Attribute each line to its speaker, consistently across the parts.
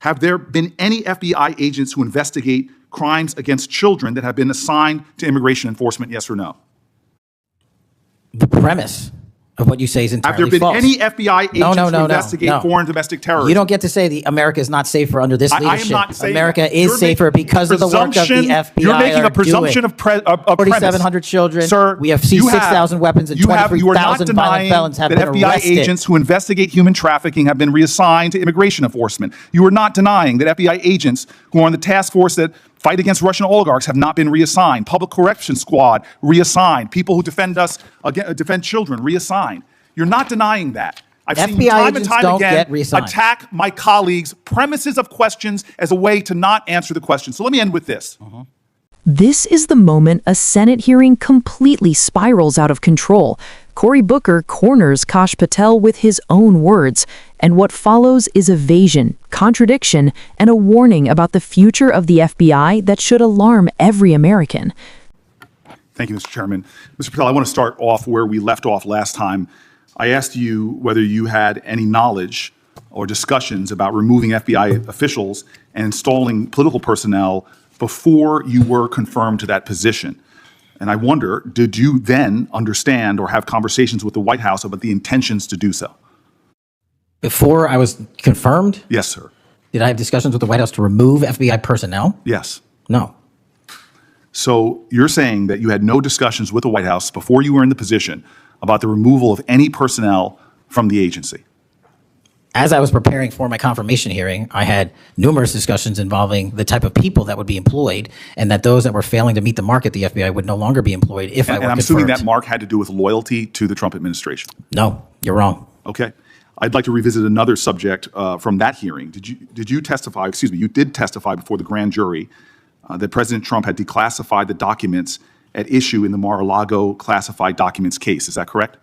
Speaker 1: Have there been any FBI agents who investigate crimes against children that have been assigned to immigration enforcement, yes or no?
Speaker 2: The premise of what you say is entirely false.
Speaker 1: Have there been any FBI agents who investigate foreign domestic terrorism?
Speaker 2: You don't get to say America is not safer under this leadership.
Speaker 1: I am not saying
Speaker 2: America
Speaker 1: that.
Speaker 2: is safer because of the work of the FBI.
Speaker 1: You're making a presumption of premise.
Speaker 2: 4,700 children.
Speaker 1: Sir,
Speaker 2: we have seen 6,000 weapons and 23,000 violent felons have been
Speaker 1: FBI
Speaker 2: arrested.
Speaker 1: Agents who investigate human trafficking have been reassigned to immigration enforcement. You are not denying that FBI agents who are on the task force that fight against Russian oligarchs have not been reassigned. Public Correction Squad reassigned. People who defend children reassigned. You're not denying that. I've seen you time and time again attack my colleagues' premises of questions as a way to not answer the question. So let me end with this.
Speaker 3: This is the moment a Senate hearing completely spirals out of control. Cory Booker corners Kash Patel with his own words, and what follows is evasion, contradiction, and a warning about the future of the FBI that should alarm every American.
Speaker 1: Thank you, Mr. Chairman. Mr. Patel, I want to start off where we left off last time. I asked you whether you had any knowledge or discussions about removing FBI officials and installing political personnel before you were confirmed to that position. And I wonder, did you then understand or have conversations with the White House about the intentions to do so?
Speaker 2: Before I was confirmed?
Speaker 1: Yes, sir.
Speaker 2: Did I have discussions with the White House to remove FBI personnel?
Speaker 1: Yes.
Speaker 2: No.
Speaker 1: So you're saying that you had no discussions with the White House before you were in the position about the removal of any personnel from the agency?
Speaker 2: As I was preparing for my confirmation hearing, I had numerous discussions involving the type of people that would be employed, and that those that were failing to meet the mark at the FBI would no longer be employed if I were confirmed.
Speaker 1: And I'm assuming that mark had to do with loyalty to the Trump administration?
Speaker 2: No, you're wrong.
Speaker 1: Okay. I'd like to revisit another subject from that hearing. Did you testify, you did testify before the grand jury that President Trump had declassified the documents at issue in the Mar-a-Lago classified documents case. Is that correct?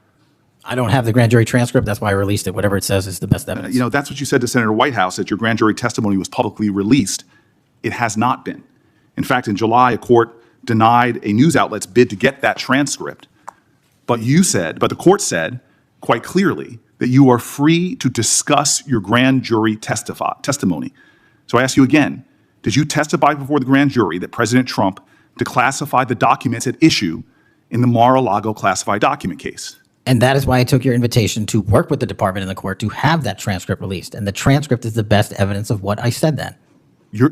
Speaker 2: I don't have the grand jury transcript. That's why I released it. Whatever it says is the best evidence.
Speaker 1: That's what you said to Senator Whitehouse, that your grand jury testimony was publicly released. It has not been. In fact, in July, a court denied a news outlet's bid to get that transcript. But the court said quite clearly that you are free to discuss your grand jury testimony. So I ask you again, did you testify before the grand jury that President Trump declassified the documents at issue in the Mar-a-Lago classified document case?
Speaker 2: And that is why I took your invitation to work with the department and the court to have that transcript released. And the transcript is the best evidence of what I said then.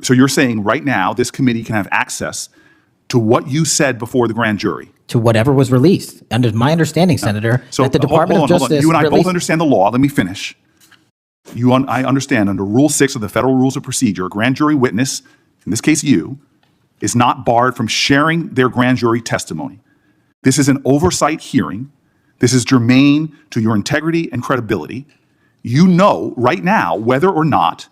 Speaker 1: So you're saying right now this committee can have access to what you said before the grand jury?
Speaker 2: To whatever was released. Under my understanding, Senator, that the Department of Justice...
Speaker 1: You and I both understand the law. Let me finish. I understand under Rule 6 of the Federal Rules of Procedure, a grand jury witness, in this case you, is not barred from sharing their grand jury testimony. This is an oversight hearing. This is germane to your integrity and credibility. You know right now whether or not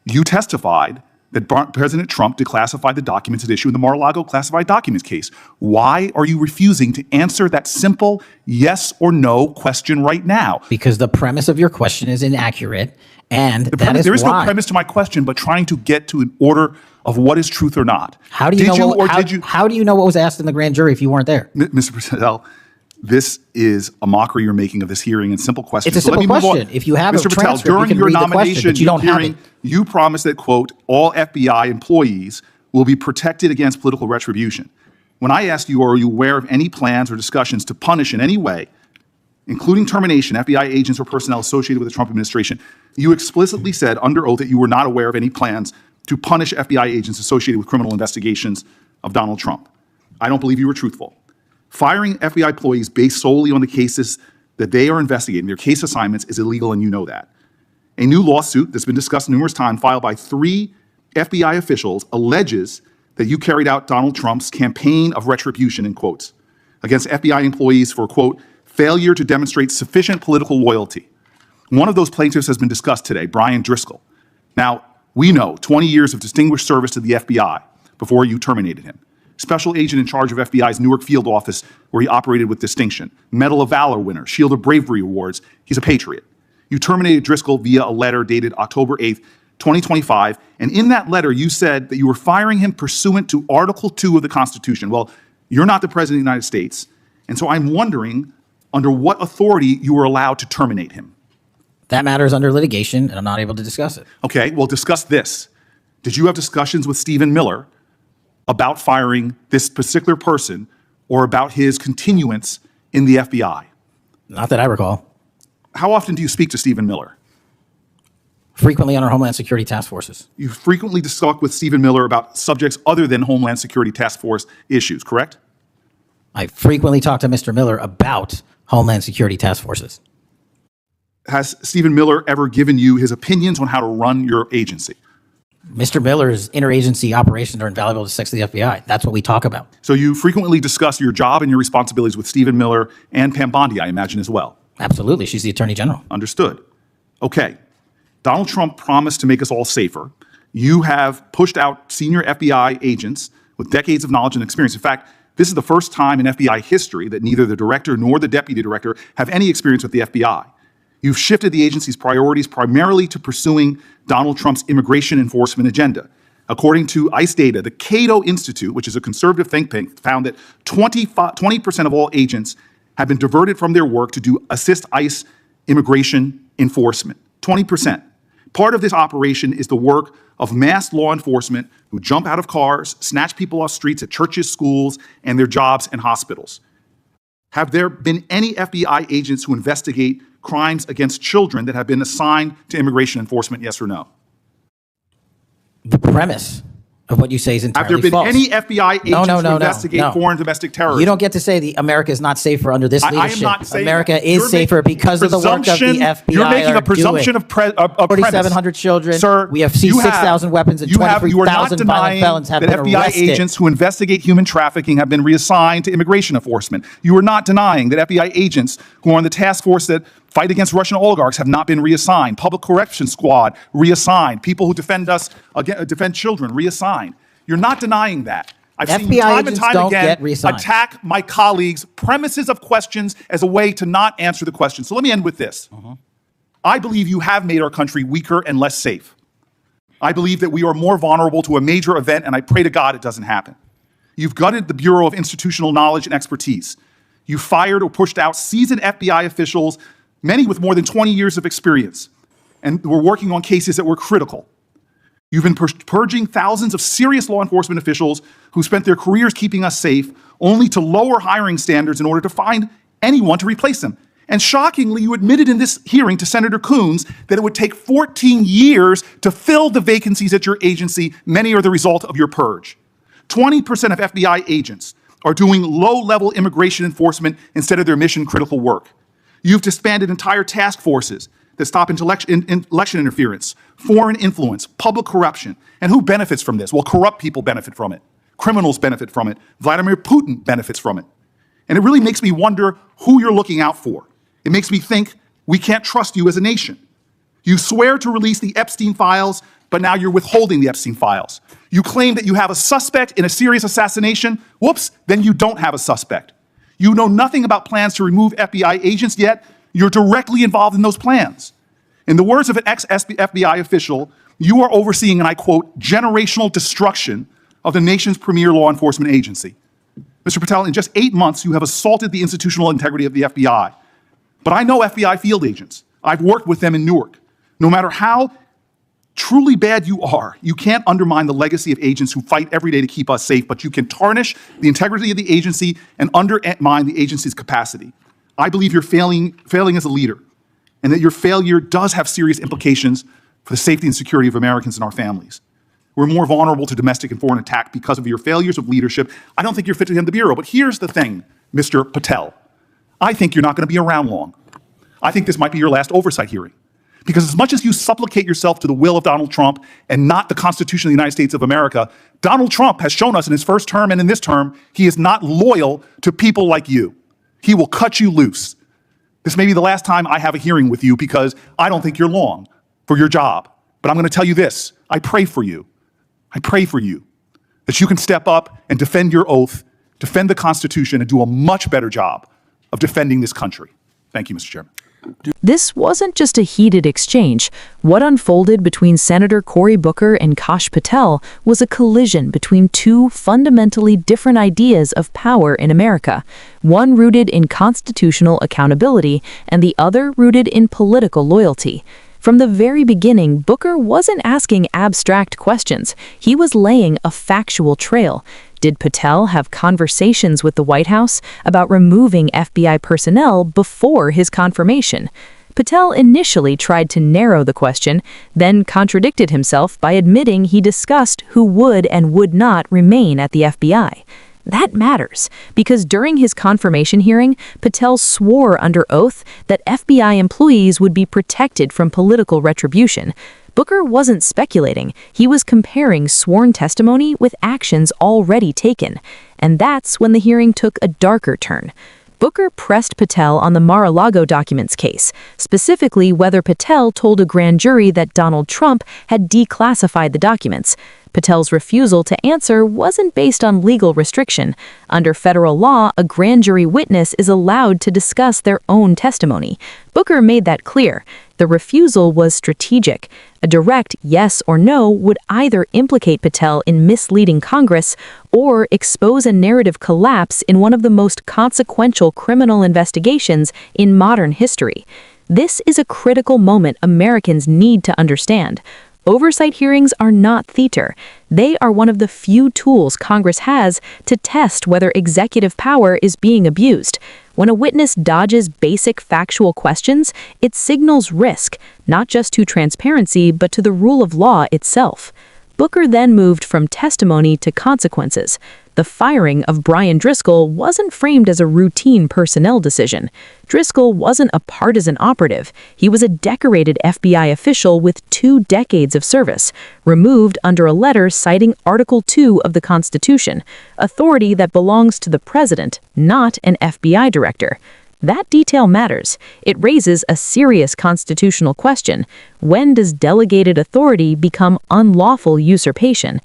Speaker 1: you testified that President Trump declassified the documents at issue in the Mar-a-Lago classified documents case. Why are you refusing to answer that simple yes or no question right now?
Speaker 2: Because the premise of your question is inaccurate, and
Speaker 1: there is no premise to my question, but trying to get to an order of what is truth or not.
Speaker 2: How do you know what was asked in the grand jury if you weren't there?
Speaker 1: Mr. Patel, this is a mockery you're making of this hearing and simple questions.
Speaker 2: It's a simple question. If you have a transcript,
Speaker 1: during
Speaker 2: you can
Speaker 1: your
Speaker 2: read the
Speaker 1: nomination
Speaker 2: question, but you don't have it.
Speaker 1: You promised that, quote, all FBI employees will be protected against political retribution. When I asked you, are you aware of any plans or discussions to punish in any way, including termination, FBI agents or personnel associated with the Trump administration, you explicitly said under oath that you were not aware of any plans to punish FBI agents associated with criminal investigations of Donald Trump. I don't believe you were truthful. Firing FBI employees based solely on the cases that they are investigating, their case assignments, is illegal, and you know that. A new lawsuit that's been discussed numerous times, filed by 3 FBI officials, alleges that you carried out Donald Trump's campaign of retribution, in quotes, against FBI employees for, quote, failure to demonstrate sufficient political loyalty. One of those plaintiffs has been discussed today, Brian Driscoll. Now, we know 20 years of distinguished service to the FBI before you terminated him. Special agent in charge of FBI's Newark field office, where he operated with distinction. Medal of Valor winner, Shield of Bravery awards. He's a patriot. You terminated Driscoll via a letter dated October 8th, 2025. And in that letter, you said that you were firing him pursuant to Article 2 of the Constitution. Well, you're not the President of the United States. And so I'm wondering under what authority you were allowed to terminate him.
Speaker 2: That matter is under litigation, and I'm not able to discuss it.
Speaker 1: Okay, well, discuss this. Did you have discussions with Stephen Miller about firing this particular person or about his continuance in the FBI?
Speaker 2: Not that I recall.
Speaker 1: How often do you speak to Stephen Miller?
Speaker 2: Frequently on our Homeland Security task forces.
Speaker 1: You frequently discuss with Stephen Miller about subjects other than Homeland Security task force issues, correct?
Speaker 2: I frequently talk to Mr. Miller about Homeland Security task forces.
Speaker 1: Has Stephen Miller ever given you his opinions on how to run your agency?
Speaker 2: Mr. Miller's interagency operations are invaluable to the FBI. That's what we talk about.
Speaker 1: So you frequently discuss your job and your responsibilities with Stephen Miller and Pam Bondi, I imagine, as well.
Speaker 2: Absolutely. She's the Attorney General.
Speaker 1: Understood. Okay. Donald Trump promised to make us all safer. You have pushed out senior FBI agents with decades of knowledge and experience. In fact, this is the first time in FBI history that neither the director nor the deputy director have any experience with the FBI. You've shifted the agency's priorities primarily to pursuing Donald Trump's immigration enforcement agenda. According to ICE data, the Cato Institute, which is a conservative think tank, found that 20% of all agents have been diverted from their work to assist ICE immigration enforcement. 20%. Part of this operation is the work of masked law enforcement who jump out of cars, snatch people off streets at churches, schools, and their jobs and hospitals. Have there been any FBI agents who investigate crimes against children that have been assigned to immigration enforcement, yes or no?
Speaker 2: The premise of what you say is entirely
Speaker 1: Have there been
Speaker 2: false.
Speaker 1: any FBI agents who investigate
Speaker 2: no.
Speaker 1: foreign domestic terrorism?
Speaker 2: You don't get to say America is not safer under this leadership.
Speaker 1: I am not saying
Speaker 2: America
Speaker 1: that.
Speaker 2: is
Speaker 1: You're
Speaker 2: safer because of the work of the
Speaker 1: presumption-
Speaker 2: FBI.
Speaker 1: You're making a presumption of premise.
Speaker 2: 4,700 children.
Speaker 1: Sir,
Speaker 2: We have
Speaker 1: you
Speaker 2: 6,000 weapons and
Speaker 1: you are not
Speaker 2: 23,000 violent
Speaker 1: denying
Speaker 2: felons have
Speaker 1: that
Speaker 2: been
Speaker 1: FBI
Speaker 2: arrested.
Speaker 1: agents who investigate human trafficking have been reassigned to immigration enforcement. You are not denying that FBI agents who are on the task force that fight against Russian oligarchs have not been reassigned. Public Correction Squad reassigned. People who defend us, defend children reassigned. You're not denying that. I've seen you
Speaker 2: FBI
Speaker 1: time and
Speaker 2: agents
Speaker 1: time
Speaker 2: don't
Speaker 1: again
Speaker 2: get reassigned.
Speaker 1: attack my colleagues' premises of questions as a way to not answer the question. So let me end with this. I believe you have made our country weaker and less safe. I believe that we are more vulnerable to a major event, and I pray to God it doesn't happen. You've gutted the Bureau of Institutional Knowledge and Expertise. You fired or pushed out seasoned FBI officials, many with more than 20 years of experience, and were working on cases that were critical. You've been purging thousands of serious law enforcement officials who spent their careers keeping us safe, only to lower hiring standards in order to find anyone to replace them. And shockingly, you admitted in this hearing to Senator Coons that it would take 14 years to fill the vacancies at your agency. Many are the result of your purge. 20% of FBI agents are doing low-level immigration enforcement instead of their mission-critical work. You've disbanded entire task forces that stop election interference, foreign influence, public corruption. And who benefits from this? Well, corrupt people benefit from it. Criminals benefit from it. Vladimir Putin benefits from it. And it really makes me wonder who you're looking out for. It makes me think we can't trust you as a nation. You swear to release the Epstein files, but now you're withholding the Epstein files. You claim that you have a suspect in a serious assassination. Whoops, then you don't have a suspect. You know nothing about plans to remove FBI agents, yet you're directly involved in those plans. In the words of an ex-FBI official, you are overseeing, and I quote, generational destruction of the nation's premier law enforcement agency. Mr. Patel, in just 8 months, you have assaulted the institutional integrity of the FBI. But I know FBI field agents. I've worked with them in Newark. No matter how truly bad you are, you can't undermine the legacy of agents who fight every day to keep us safe, but you can tarnish the integrity of the agency and undermine the agency's capacity. I believe you're failing as a leader, and that your failure does have serious implications for the safety and security of Americans and our families. We're more vulnerable to domestic and foreign attack because of your failures of leadership. I don't think you're fit to hand the Bureau, but here's the thing, Mr. Patel. I think you're not going to be around long. I think this might be your last oversight hearing. Because as much as you supplicate yourself to the will of Donald Trump and not the Constitution of the United States of America, Donald Trump has shown us in his first term and in this term, he is not loyal to people like you. He will cut you loose. This may be the last time I have a hearing with you because I don't think you're long for your job. But I'm going to tell you this. I pray for you. I pray for you that you can step up and defend your oath, defend the Constitution, and do a much better job of defending this country. Thank you, Mr. Chairman.
Speaker 3: This wasn't just a heated exchange. What unfolded between Senator Cory Booker and Kash Patel was a collision between two fundamentally different ideas of power in America, one rooted in constitutional accountability and the other rooted in political loyalty. From the very beginning, Booker wasn't asking abstract questions. He was laying a factual trail. Did Patel have conversations with the White House about removing FBI personnel before his confirmation? Patel initially tried to narrow the question, then contradicted himself by admitting he discussed who would and would not remain at the FBI. That matters, because during his confirmation hearing, Patel swore under oath that FBI employees would be protected from political retribution. Booker wasn't speculating. He was comparing sworn testimony with actions already taken. And that's when the hearing took a darker turn. Booker pressed Patel on the Mar-a-Lago documents case, specifically whether Patel told a grand jury that Donald Trump had declassified the documents. Patel's refusal to answer wasn't based on legal restriction. Under federal law, a grand jury witness is allowed to discuss their own testimony. Booker made that clear. The refusal was strategic. A direct yes or no would either implicate Patel in misleading Congress or expose a narrative collapse in one of the most consequential criminal investigations in modern history. This is a critical moment Americans need to understand. Oversight hearings are not theater. They are one of the few tools Congress has to test whether executive power is being abused. When a witness dodges basic factual questions, it signals risk, not just to transparency, but to the rule of law itself. Booker then moved from testimony to consequences. The firing of Brian Driscoll wasn't framed as a routine personnel decision. Driscoll wasn't a partisan operative. He was a decorated FBI official with 2 decades of service, removed under a letter citing Article 2 of the Constitution, authority that belongs to the president, not an FBI director. That detail matters. It raises a serious constitutional question. When does delegated authority become unlawful usurpation?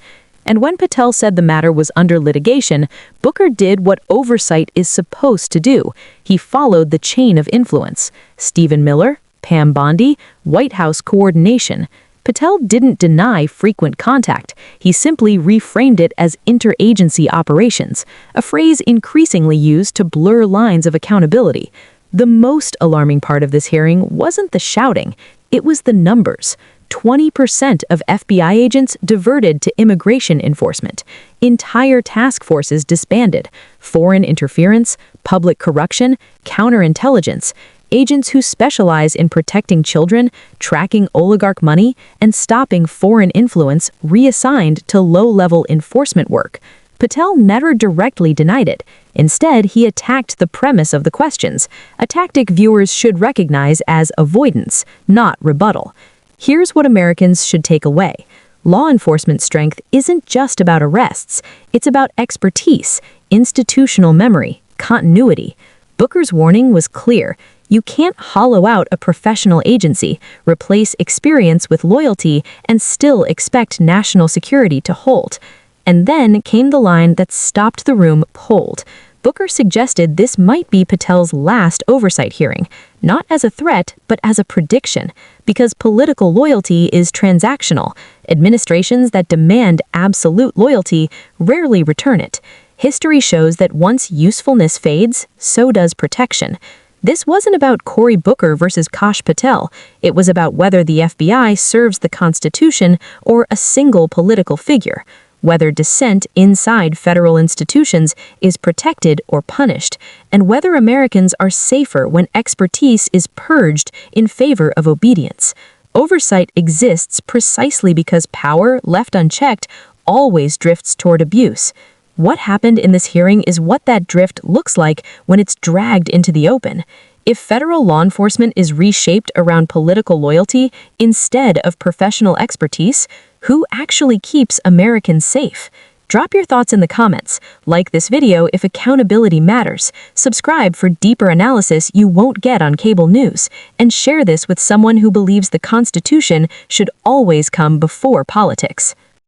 Speaker 3: And when Patel said the matter was under litigation, Booker did what oversight is supposed to do. He followed the chain of influence. Stephen Miller, Pam Bondi, White House coordination. Patel didn't deny frequent contact. He simply reframed it as interagency operations, a phrase increasingly used to blur lines of accountability. The most alarming part of this hearing wasn't the shouting, it was the numbers. 20% of FBI agents diverted to immigration enforcement. Entire task forces disbanded. Foreign interference, public corruption, counterintelligence. Agents who specialize in protecting children, tracking oligarch money, and stopping foreign influence reassigned to low-level enforcement work. Patel never directly denied it. Instead, he attacked the premise of the questions, a tactic viewers should recognize as avoidance, not rebuttal. Here's what Americans should take away. Law enforcement strength isn't just about arrests. It's about expertise, institutional memory, continuity. Booker's warning was clear. You can't hollow out a professional agency, replace experience with loyalty, and still expect national security to hold. And then came the line that stopped the room cold. Booker suggested this might be Patel's last oversight hearing, not as a threat, but as a prediction, because political loyalty is transactional. Administrations that demand absolute loyalty rarely return it. History shows that once usefulness fades, so does protection. This wasn't about Cory Booker versus Kash Patel. It was about whether the FBI serves the Constitution or a single political figure, whether dissent inside federal institutions is protected or punished, and whether Americans are safer when expertise is purged in favor of obedience. Oversight exists precisely because power, left unchecked, always drifts toward abuse. What happened in this hearing is what that drift looks like when it's dragged into the open. If federal law enforcement is reshaped around political loyalty instead of professional expertise, who actually keeps Americans safe? Drop your thoughts in the comments. Like this video if accountability matters. Subscribe for deeper analysis you won't get on cable news. And share this with someone who believes the Constitution should always come before politics.